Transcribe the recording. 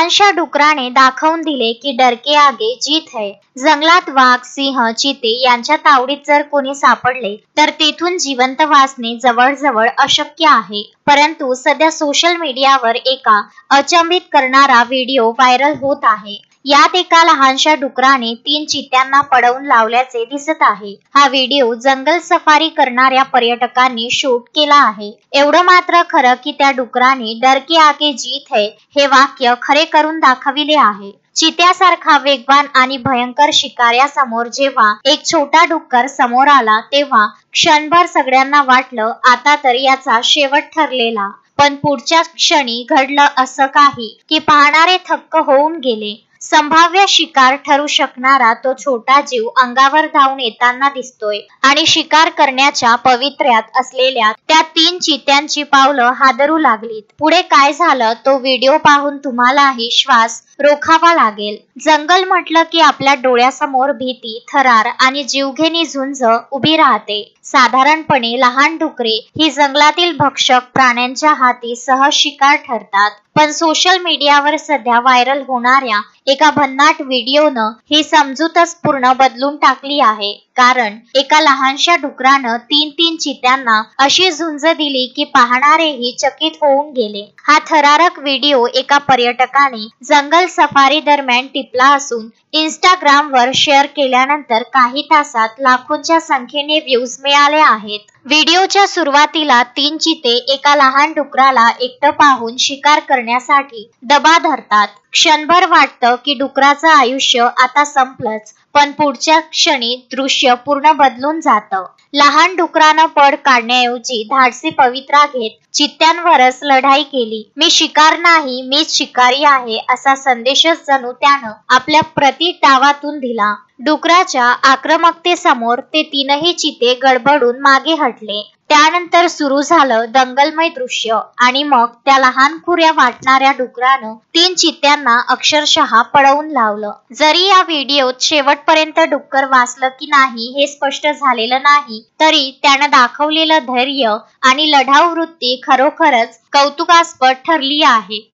लहानशा डुकराने दाखवून दिले की डर के आगे जीत है। जंगलात वाघ, सिंह, चिते यांच्या तावडीत जर कोणी सापडले तर तेथून जिवंत वाचणे जवळजवळ अशक्य आहे। परंतु सध्या सोशल मीडियावर एका अचंबित करणारा व्हिडिओ व्हायरल होत आहे। यात एका लहानशा डुकराने 3 चित्यांना पळवून लावल्याचे दिसत आहे। हा व्हिडिओ जंगल सफारी करणाऱ्या पर्यटकांनी शूट केला आहे। एवढं मात्र खरं की त्या डुकराने डर के आगे जीत है हे वाक्य खरे करून दाखविले आहे। चित्यासारखा वेगवान आणि भयंकर शिकाऱ्यासमोर जेव्हा एक छोटा डुक्कर समोर आला तेव्हा क्षणभर सगळ्यांना वाटलं आता तर याचा शेवट ठरलेला। पण पुढच्या क्षणी घडलं असं काही की पाहणारे थक्क होऊन गेले। संभाव्य शिकार ठरू शकणारा तो छोटा जीव अंगावर धावून येताना दिसतोय आणि शिकार करण्याच्या पवित्र्यात असलेल्या त्या 3 चित्यांची पावलं हादरू लागलीत। पुढे काय झालं तो व्हिडिओ पाहून तुम्हालाही श्वास रोखावा लागेल। जंगल म्हटलं की आपल्या डोळ्यासमोर भीती, थरार आणि जीवघेणी झुंज उभी राहते। साधारणपणे लहान डुकरे ही जंगलातील भक्षक प्राण्यांच्या हाती सहज शिकार ठरतात। पण सोशल मीडियावर सध्या व्हायरल होणाऱ्या एका भन्नाट व्हिडिओनं ही समजूतच पूर्ण बदलून टाकली आहे। कारण एका लहानशा डुकरानं 3 चित्यांना अशी झुंज दिली की पाहणारेही चकित होऊन गेले। हा थरारक व्हिडिओ एका पर्यटकाने जंगल सफारी दरम्यान टिपला असून इंस्टाग्रामवर शेअर केल्यानंतर काही तासात लाखोंच्या संख्येने व्ह्यूज मिळाले आहेत। व्हिडिओच्या सुरुवातीला 3 चिते एका लहान डुकराला एकटं पाहून शिकार करण्यासाठी दबा धरतात। क्षणभर वाटतं की डुकराचं आयुष्य आता संपलंच, पण पुढच्या क्षणी दृश्य पूर्ण बदलून जातं। लहान डुकरानं पळ काढण्याऐवजी धाडसी पवित्रा घेत चित्त्यांवरच लढाई केली। मी शिकार नाही, मीच शिकारी आहे असा संदेशच जणू त्यानं आपल्या डावातून दिला। डुकराच्या आक्रमकतेसमोर ते 3ही चिते गडबडून मागे हटले। त्यानंतर सुरू झालं दंगलमय दृश्य आणि मग त्या लहानखुऱ्या वाटणाऱ्या डुकरानं 3 चित्यांना अक्षरशः पळवून लावलं। जरी या व्हिडिओत शेवटपर्यंत डुक्कर वाचलं की नाही हे स्पष्ट झालेलं नाही, तरी त्यानं दाखवलेलं धैर्य आणि लढाऊ वृत्ती खरोखरच कौतुकास्पद ठरली आहे।